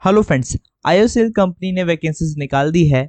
Hello friends, IOCL company ने vacancies निकाल दी है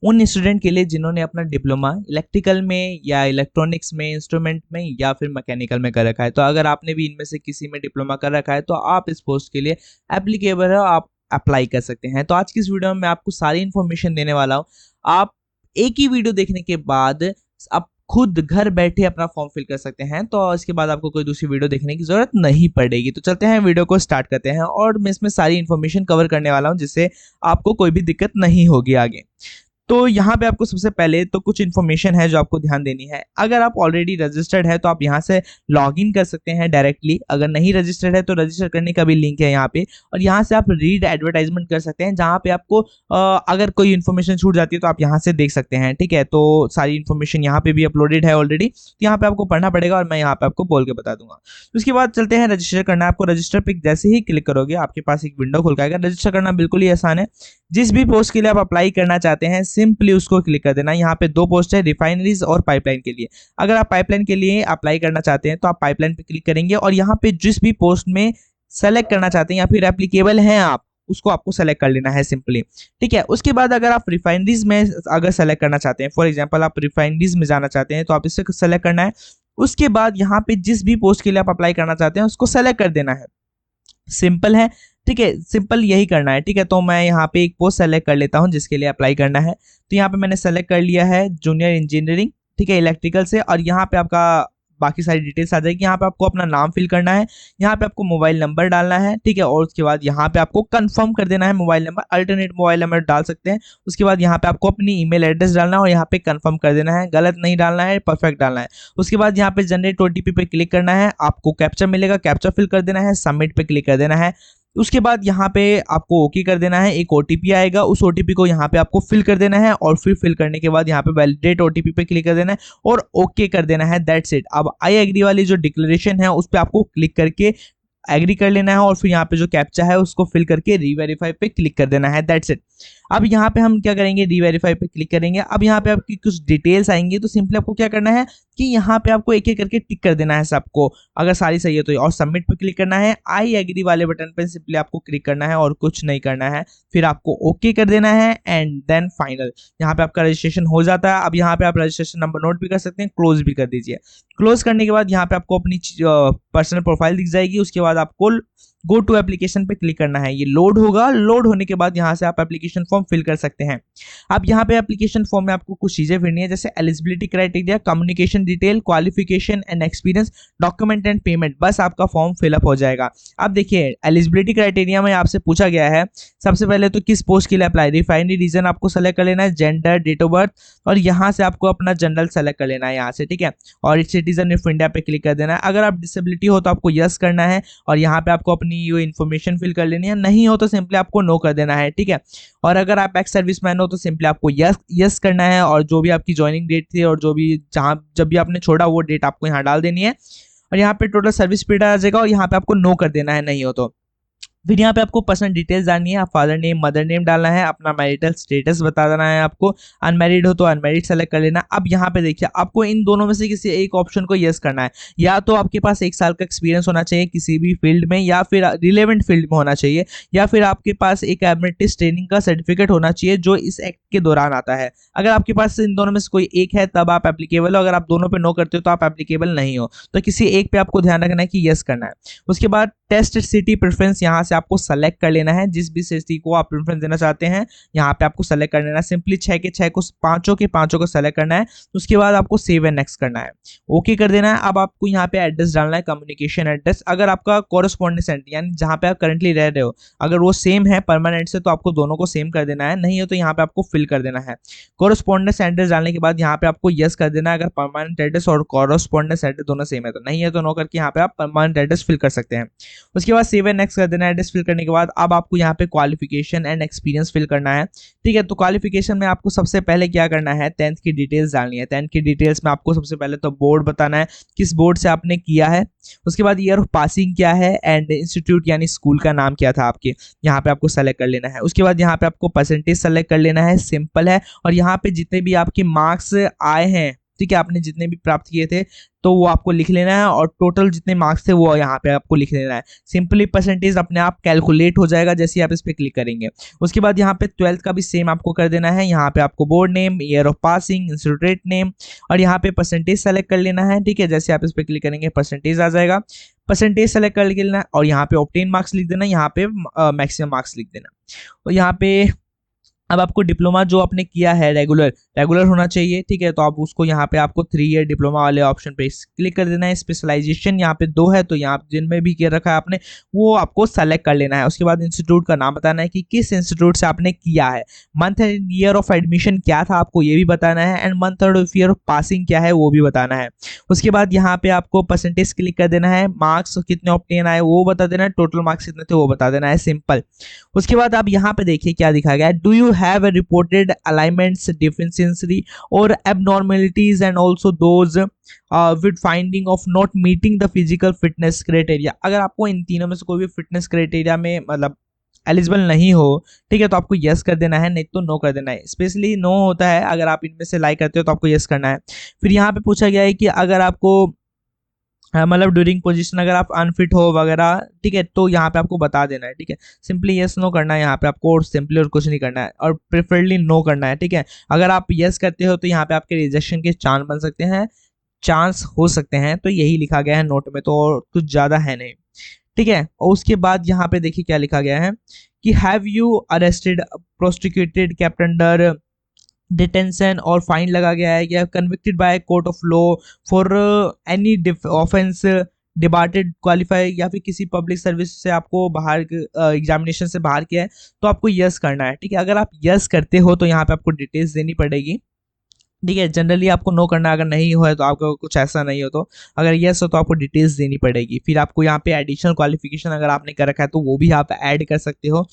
उन स्टूडेंट के लिए जिन्होंने अपना डिप्लोमा इलेक्ट्रिकल में या इलेक्ट्रॉनिक्स में, इंस्ट्रूमेंट में या फिर मैकेनिकल में कर रखा है। तो अगर आपने भी इनमें से किसी में डिप्लोमा कर रखा है तो आप इस पोस्ट के लिए एप्लीकेबल है, आप अप्लाई कर सकते हैं। तो आज की इस वीडियो में मैं आपको सारी इन्फॉर्मेशन देने वाला हूँ। आप एक ही वीडियो देखने के बाद आप खुद घर बैठे अपना फॉर्म फिल कर सकते हैं। तो इसके बाद आपको कोई दूसरी वीडियो देखने की जरूरत नहीं पड़ेगी। तो चलते हैं, वीडियो को स्टार्ट करते हैं और मैं इसमें सारी इन्फॉर्मेशन कवर करने वाला हूं जिससे आपको कोई भी दिक्कत नहीं होगी आगे। तो यहाँ पे आपको सबसे पहले तो कुछ इन्फॉर्मेशन है जो आपको ध्यान देनी है। अगर आप ऑलरेडी रजिस्टर्ड है तो आप यहाँ से लॉग इन कर सकते हैं डायरेक्टली। अगर नहीं रजिस्टर्ड है तो रजिस्टर करने का भी लिंक है यहाँ पे, और यहाँ से आप रीड एडवर्टाइजमेंट कर सकते हैं जहाँ पे आपको अगर कोई इन्फॉर्मेशन छूट जाती है तो आप यहाँ से देख सकते हैं। ठीक है, तो सारी इन्फॉर्मेशन यहाँ पे भी अपलोडेड है ऑलरेडी, तो यहाँ पे आपको पढ़ना पड़ेगा और मैं यहाँ पे आपको बोल के बता दूंगा। उसके बाद चलते हैं, रजिस्टर करना है आपको। रजिस्टर पे जैसे ही क्लिक करोगे आपके पास एक विंडो खुल जाएगा। रजिस्टर करना बिल्कुल ही आसान है। जिस भी पोस्ट के लिए आप अप्लाई करना चाहते हैं सिंपली उसको क्लिक कर देना। यहाँ पे दो पोस्ट है, रिफाइनरीज और पाइपलाइन के लिए। अगर आप पाइपलाइन के लिए अप्लाई करना चाहते हैं तो आप पाइपलाइन पे क्लिक करेंगे और यहाँ पे जिस भी पोस्ट में सेलेक्ट करना चाहते हैं या फिर एप्लीकेबल हैं आप, उसको आपको सेलेक्ट कर लेना है सिंपली। ठीक है, उसके बाद अगर आप रिफाइनरीज में अगर सेलेक्ट करना चाहते हैं, फॉर एग्जाम्पल आप रिफाइनरीज में जाना चाहते हैं तो आप इससे सेलेक्ट करना है। उसके बाद यहाँ पे जिस भी पोस्ट के लिए आप अप्लाई करना चाहते हैं उसको सेलेक्ट कर देना है। सिंपल है। ठीक है, सिंपल यही करना है। ठीक है, तो मैं यहाँ पे एक पोस्ट सेलेक्ट कर लेता हूँ जिसके लिए अप्लाई करना है। तो यहाँ पे मैंने सेलेक्ट कर लिया है जूनियर इंजीनियरिंग, ठीक है, इलेक्ट्रिकल से। और यहाँ पे आपका बाकी सारी डिटेल्स आ जाएगी। यहाँ पे आपको अपना नाम फिल करना है, यहाँ पे आपको मोबाइल नंबर डालना है। ठीक है, और उसके बाद यहाँ पे आपको कंफर्म कर देना है mobile number, alternate mobile number डाल सकते हैं। उसके बाद यहाँ पे आपको अपनी ईमेल एड्रेस डालना है और यहाँ पे कंफर्म कर देना है। गलत नहीं डालना है, परफेक्ट डालना है। उसके बाद यहाँ पे जनरेट ओटीपी पे क्लिक करना है, आपको कैप्चा मिलेगा, कैप्चा फिल कर देना है, सबमिट पे क्लिक कर देना है। उसके बाद यहाँ पे आपको ओके कर देना है। एक ओटीपी आएगा, उस ओटीपी को यहाँ पे आपको फिल कर देना है और फिर फिल करने के बाद यहाँ पे वैलिडेट ओटीपी पे क्लिक कर देना है और ओके कर देना है। That's it. अब आई एग्री वाली जो डिक्लेरेशन है उस पर आपको क्लिक करके एग्री कर लेना है और फिर यहाँ पे जो कैप्चा है उसको फिल करके रीवेरीफाई पे क्लिक कर देना है। That's it. अब यहाँ पे हम क्या करेंगे, रीवेरीफाई पे क्लिक करेंगे। अब यहाँ पे आपकी कुछ डिटेल्स आएंगी, तो सिंपली आपको क्या करना है कि यहाँ पे आपको एक एक करके टिक कर देना है सबको, अगर सारी सही है तो, और सबमिट पे क्लिक करना है। आई एग्री वाले बटन पे सिंपली आपको क्लिक करना है और कुछ नहीं करना है। फिर आपको ओके कर देना है एंड देन फाइनल। यहाँ पे आपका रजिस्ट्रेशन हो जाता है। अब यहाँ पे आप रजिस्ट्रेशन नंबर नोट भी कर सकते हैं, क्लोज भी कर दीजिए। क्लोज करने के बाद यहाँ पे आपको अपनी पर्सनल प्रोफाइल दिख जाएगी। उसके बाद आपको गो टू एप्लीकेशन पे क्लिक करना है। ये लोड होगा, लोड होने के बाद यहाँ से आप एप्लीकेशन फॉर्म फिल कर सकते हैं। अब यहाँ पे एप्लीकेशन फॉर्म में आपको कुछ चीजें भरनी है, जैसे eligibility criteria, communication detail, qualification and experience, document and payment. बस आपका फॉर्म फिलअप हो जाएगा। अब देखिए, एलिजिबिलिटी क्राइटेरिया में आपसे पूछा गया है सबसे पहले तो किस पोस्ट के लिए अप्लाई, रिफाइनरी रीजन आपको सेलेक्ट कर लेना है, जेंडर, डेट ऑफ बर्थ, और यहाँ से आपको अपना जनरल सेलेक्ट कर लेना है यहाँ से। ठीक है, और सिटीजन ऑफ इंडिया पे क्लिक कर देना है। अगर आप डिसेबिलिटी हो तो आपको यस करना है और यहाँ पे आपको अपनी ये इन्फॉर्मेशन फिल कर लेनी है। नहीं हो तो सिंपली आपको नो कर देना है। ठीक है, और अगर आप एक्स सर्विसमैन हो तो सिंपली आपको यस करना है और जो भी आपकी ज्वाइनिंग डेट थी और जो भी जहाँ जब भी आपने छोड़ा वो डेट आपको यहाँ डाल देनी है और यहाँ पे टोटल सर्विस पीरियड आ जाएगा और यहाँ पे आपको नो कर देना है नहीं हो तो। फिर यहाँ पे आपको पर्सनल डिटेल्स डालनी है, फादर नेम, मदर नेम डालना है, अपना मैरिटल स्टेटस बता देना है आपको। अनमैरिड हो तो अनमैरिड सेलेक्ट कर लेना। अब यहाँ पे देखिए, आपको इन दोनों में से किसी एक ऑप्शन को यस करना है। या तो आपके पास 1 साल का एक्सपीरियंस होना चाहिए किसी भी फील्ड में, या फिर रिलेवेंट फील्ड में होना चाहिए, या फिर आपके पास एक एप्रेंटिस ट्रेनिंग का सर्टिफिकेट होना चाहिए जो इस एक्ट के दौरान आता है। अगर आपके पास इन दोनों में से कोई एक है तब आप एप्लीकेबल हो, अगर आप दोनों पे नो करते हो तो आप एप्लीकेबल नहीं हो। तो किसी एक पे आपको ध्यान रखना है कि यस करना है। उसके बाद टेस्ट सिटी प्रेफरेंस यहाँ से आपको सेलेक्ट कर लेना है। जिस भी सिटी को आप प्रेफरेंस देना चाहते हैं यहाँ पे आपको सेलेक्ट कर लेना है। सिंपली 6 के 6 को, पांचों के पांचों को सेलेक्ट करना है। उसके बाद आपको सेव एंड नेक्स्ट करना है, ओके कर देना है। अब आपको यहाँ पे एड्रेस डालना है, कम्युनिकेशन एड्रेस। अगर आपका कोरस्पॉन्डेंस सेंटर यानी जहाँ पे आप करंटली रह रहे हो अगर वो सेम है परमानेंट से तो आपको दोनों को सेम कर देना है, नहीं है तो यहाँ पे आपको फिल कर देना है। कोरस्पॉन्डेंस एड्रेस डालने के बाद यहाँ पे आपको यस कर देना है अगर परमानेंट एड्रेस और कोरस्पॉन्डेंस एड्रेस दोनों सेम है तो, नहीं है तो नो करके यहाँ पे आप परमानेंट एड्रेस फिल कर सकते हैं। उसके बाद सेव एंड नेक्स्ट कर देना है। एड्रेस फिल करने के बाद अब आपको यहाँ पे क्वालिफिकेशन एंड एक्सपीरियंस फिल करना है। ठीक है, तो क्वालिफिकेशन में आपको सबसे पहले क्या करना है, 10th की डिटेल्स डालनी है। 10th की डिटेल्स में आपको सबसे पहले तो बोर्ड बताना है, किस बोर्ड से आपने किया है। उसके बाद ईयर ऑफ पासिंग क्या है एंड इंस्टीट्यूट यानी स्कूल का नाम क्या था आपके, यहाँ पे आपको सेलेक्ट कर लेना है। उसके बाद यहाँ पे आपको परसेंटेज सेलेक्ट कर लेना है, सिंपल है। और यहाँ पे जितने भी आपके मार्क्स आए हैं ठीक है, आपने जितने भी प्राप्त किए थे तो वो आपको लिख लेना है, और टोटल जितने मार्क्स थे वो यहाँ पे आपको लिख लेना है। सिंपली परसेंटेज अपने आप कैलकुलेट हो जाएगा जैसे आप इस पर क्लिक करेंगे। उसके बाद यहाँ पे 12th का भी सेम आपको कर देना है। यहाँ पे आपको board name, year of passing, institute name और यहाँ पे परसेंटेज सेलेक्ट कर लेना है। ठीक है, जैसे आप इस पर क्लिक करेंगे परसेंटेज आ जाएगा, परसेंटेज सेलेक्ट कर लेना है और यहाँ पे ऑब्टेन मार्क्स लिख देना, यहाँ पे मैक्सिमम मार्क्स लिख देना। और यहाँ पे अब आपको डिप्लोमा जो आपने किया है रेगुलर होना चाहिए। ठीक है, तो आप उसको यहाँ पे आपको 3 ईयर डिप्लोमा वाले ऑप्शन पे क्लिक कर देना है। स्पेशलाइजेशन यहाँ पे 2 है, तो यहाँ जिनमें भी किया रखा है आपने वो आपको सेलेक्ट कर लेना है। उसके बाद इंस्टीट्यूट का नाम बताना है कि किस इंस्टीट्यूट से आपने किया है, month and year of admission क्या था आपको ये भी बताना है, and month and year of passing क्या है वो भी बताना है। उसके बाद यहाँ पे आपको परसेंटेज क्लिक कर देना है, मार्क्स कितने ऑब्टेन आए वो बता देना है, टोटल मार्क्स कितने थे वो बता देना है, सिंपल। उसके बाद आप यहाँ पे देखिए क्या दिखा गया है, do you have a reported alignments deficiency or abnormalities and also those with finding of not meeting the physical fitness criteria। अगर आपको इन तीनों में से कोई भी फिटनेस क्राइटेरिया में मतलब एलिजिबल नहीं हो, ठीक है, तो आपको यस कर देना है, नहीं तो नो कर देना है। स्पेशली नो होता है, अगर आप इनमें से लाइक करते हो तो आपको यस करना है। फिर यहाँ पे पूछा गया है कि अगर आपको मतलब ड्यूरिंग पोजीशन अगर आप अनफिट हो वगैरह, ठीक है, तो यहाँ पे आपको बता देना है। ठीक है, सिंपली यस नो करना है यहाँ पे आपको, और सिंपली और कुछ नहीं करना है, और प्रेफरली नो करना है। ठीक है, अगर आप यस करते हो तो यहाँ पे आपके रिजेक्शन के चांस बन सकते हैं, चांस हो सकते हैं, तो यही लिखा गया है नोट में, तो और कुछ ज़्यादा है नहीं। ठीक है, और उसके बाद यहाँ पे देखिए क्या लिखा गया है कि have you arrested prosecuted kept under detention और फाइन लगा गया है, या convicted by court of law for any offence debarred qualify, या फिर किसी पब्लिक सर्विस से आपको बाहर एग्जामिनेशन से बाहर किया है, तो आपको यस करना है। ठीक है, अगर आप यस करते हो तो यहाँ पे आपको डिटेल्स देनी पड़ेगी। ठीक है, जनरली आपको नो करना है, अगर नहीं हो है तो आपको कुछ ऐसा नहीं हो, तो अगर यस हो तो आपको डिटेल्स देनी पड़ेगी। फिर आपको यहाँ पे एडिशनल क्वालिफिकेशन अगर आपने कर रखा है तो वो भी आप ऐड कर सकते हो।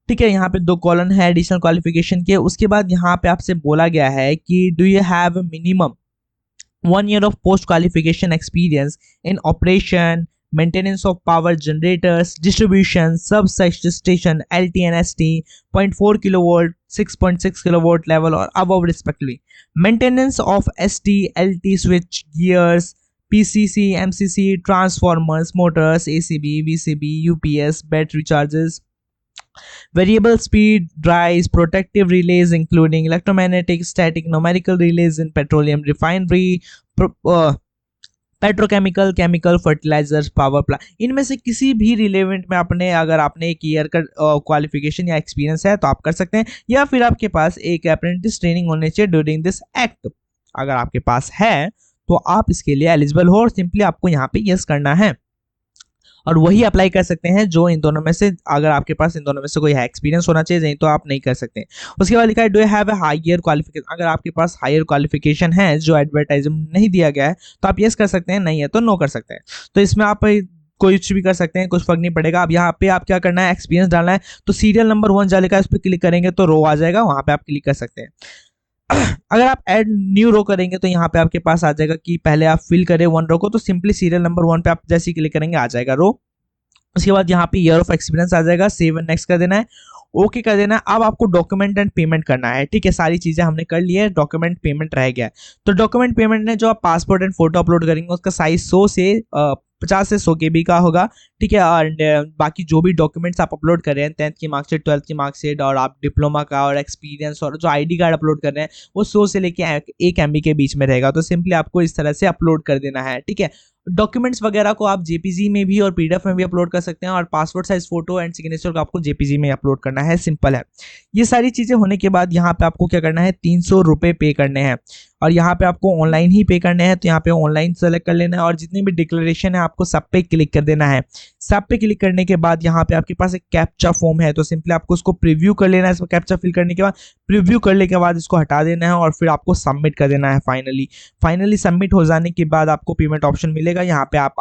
ठीक है, यहाँ पे 2 कॉलन है एडिशनल क्वालिफिकेशन के। उसके बाद यहाँ पे आपसे बोला गया है कि do you have minimum 1 year of post qualification experience in operation, maintenance of power generators, distribution, substation, LT and ST, 0.4 kilovolt, 6.6 kilovolt level or above respectively. Maintenance of ST, LT switch gears, PCC, MCC, transformers, motors, ACB, VCB, UPS, battery charges, variable speed drives, protective relays including electromagnetic, static, numerical relays in petroleum refinery, petrochemical, chemical, fertilisers, power plant, इनमें से किसी भी relevant में आपने अगर आपने एक year का क्वालिफिकेशन या एक्सपीरियंस है तो आप कर सकते हैं, या फिर आपके पास एक अप्रेंटिस ट्रेनिंग होनी चाहिए ड्यूरिंग दिस एक्ट। अगर आपके पास है तो आप इसके लिए एलिजिबल हो, और सिंपली आपको यहाँ पे यस करना है, और वही अप्लाई कर सकते हैं जो इन दोनों में से, अगर आपके पास इन दोनों में से कोई है एक्सपीरियंस होना चाहिए, नहीं तो आप नहीं कर सकते। उसके बाद लिखा है do you have a higher qualification. अगर आपके पास हायर क्वालिफिकेशन है जो एडवर्टाइजमेंट नहीं दिया गया है तो आप यस कर सकते हैं, नहीं है तो नो कर सकते हैं। तो इसमें आप कुछ भी कर सकते हैं, कुछ फर्क नहीं पड़ेगा। अब यहाँ पे आप क्या करना है, एक्सपीरियंस डालना है, तो सीरियल नंबर 1 डालेगा, उस पर क्लिक करेंगे तो रो आ जाएगा, वहां पे आप क्लिक कर सकते हैं। अगर आप ऐड न्यू रो करेंगे तो यहाँ पे आपके पास आ जाएगा कि पहले आप फिल करें 1 रो को, तो सिंपली सीरियल नंबर 1 पे आप जैसे ही क्लिक करेंगे आ जाएगा रो। उसके बाद यहाँ पे ईयर ऑफ एक्सपीरियंस आ जाएगा, सेव एंड नेक्स्ट कर देना है, ओके कर देना है। अब आपको डॉक्यूमेंट एंड पेमेंट करना है। ठीक है, सारी चीजें हमने कर ली है, डॉक्यूमेंट पेमेंट रह गया है। तो डॉक्यूमेंट पेमेंट ने जो आप पासपोर्ट एंड फोटो अपलोड करेंगे उसका साइज 100 से 50 से 100 KB का होगा। ठीक है, और बाकी जो भी डॉक्यूमेंट्स आप अपलोड कर रहे हैं, 10th की मार्कशीट, 12th की मार्कशीट, और आप डिप्लोमा का और एक्सपीरियंस और जो ID कार्ड अपलोड कर रहे हैं वो 100 से लेके 1 MB के बीच में रहेगा। तो सिंपली आपको इस तरह से अपलोड कर देना है। ठीक है, डॉक्यूमेंट्स वगैरह को आप JPG में भी और PDF में भी अपलोड कर सकते हैं, और passport size photo and signature को आपको JPG में अपलोड करना है, सिंपल है। ये सारी चीजें होने के बाद यहाँ पे आपको क्या करना है, 300 रुपये पे करने हैं, और यहाँ पे आपको ऑनलाइन ही पे करने हैं, तो यहाँ पे ऑनलाइन सेलेक्ट कर लेना है, और जितनी भी डिक्लेरेशन है आपको सब पे क्लिक कर देना है। सब पे क्लिक करने के बाद यहाँ पे आपके पास एक कैप्चा फॉर्म है, तो सिंपली आपको उसको प्रीव्यू कर लेना है। इसको कैप्चा फिल करने के बाद, प्रीव्यू करने के बाद इसको हटा देना है, और फिर आपको सबमिट कर देना है। फाइनली सबमिट हो जाने के बाद आपको पेमेंट ऑप्शन मिलेगा, यहाँ पे आप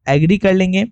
एग्री कर लेंगे,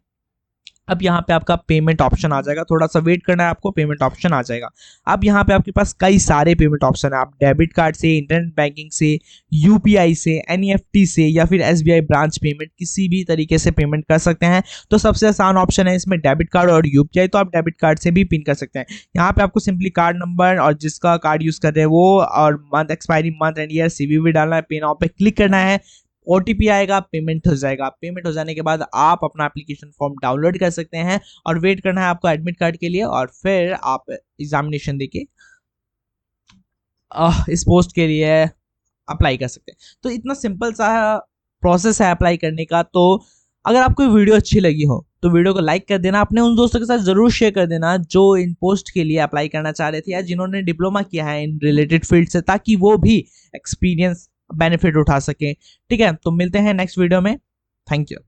अब यहाँ पे आपका पेमेंट ऑप्शन आ जाएगा, थोड़ा सा वेट करना है आपको, पेमेंट ऑप्शन आ जाएगा। अब यहाँ पे आपके पास कई सारे पेमेंट ऑप्शन है, आप डेबिट कार्ड से, इंटरनेट बैंकिंग से, यूपीआई से, एनईएफटी से या फिर एसबीआई ब्रांच पेमेंट, किसी भी तरीके से पेमेंट कर सकते हैं। तो सबसे आसान ऑप्शन है इसमें डेबिट कार्ड और यूपीआई, तो आप डेबिट कार्ड से भी पिन कर सकते हैं। यहाँ पे आपको सिंपली कार्ड नंबर और जिसका कार्ड यूज कर रहे हैं वो और month, expiry month and year, CVV डालना है, पे नाउ पे क्लिक करना है, ओटीपी आएगा, पेमेंट हो जाएगा। पेमेंट हो जाने के बाद आप अपना एप्लीकेशन फॉर्म डाउनलोड कर सकते हैं और वेट करना है आपको एडमिट कार्ड के लिए, और फिर आप एग्जामिनेशन देके इस पोस्ट के लिए अप्लाई कर सकते हैं। तो इतना सिंपल सा प्रोसेस है अप्लाई करने का। तो अगर आपको वीडियो अच्छी लगी हो तो वीडियो को लाइक कर देना, अपने उन दोस्तों के साथ जरूर शेयर कर देना जो इन पोस्ट के लिए अप्लाई करना चाह रहे थे या जिन्होंने डिप्लोमा किया है इन रिलेटेड फील्ड से, ताकि वो भी एक्सपीरियंस बेनिफिट उठा सकें। ठीक है, तो मिलते हैं नेक्स्ट वीडियो में। Thank you.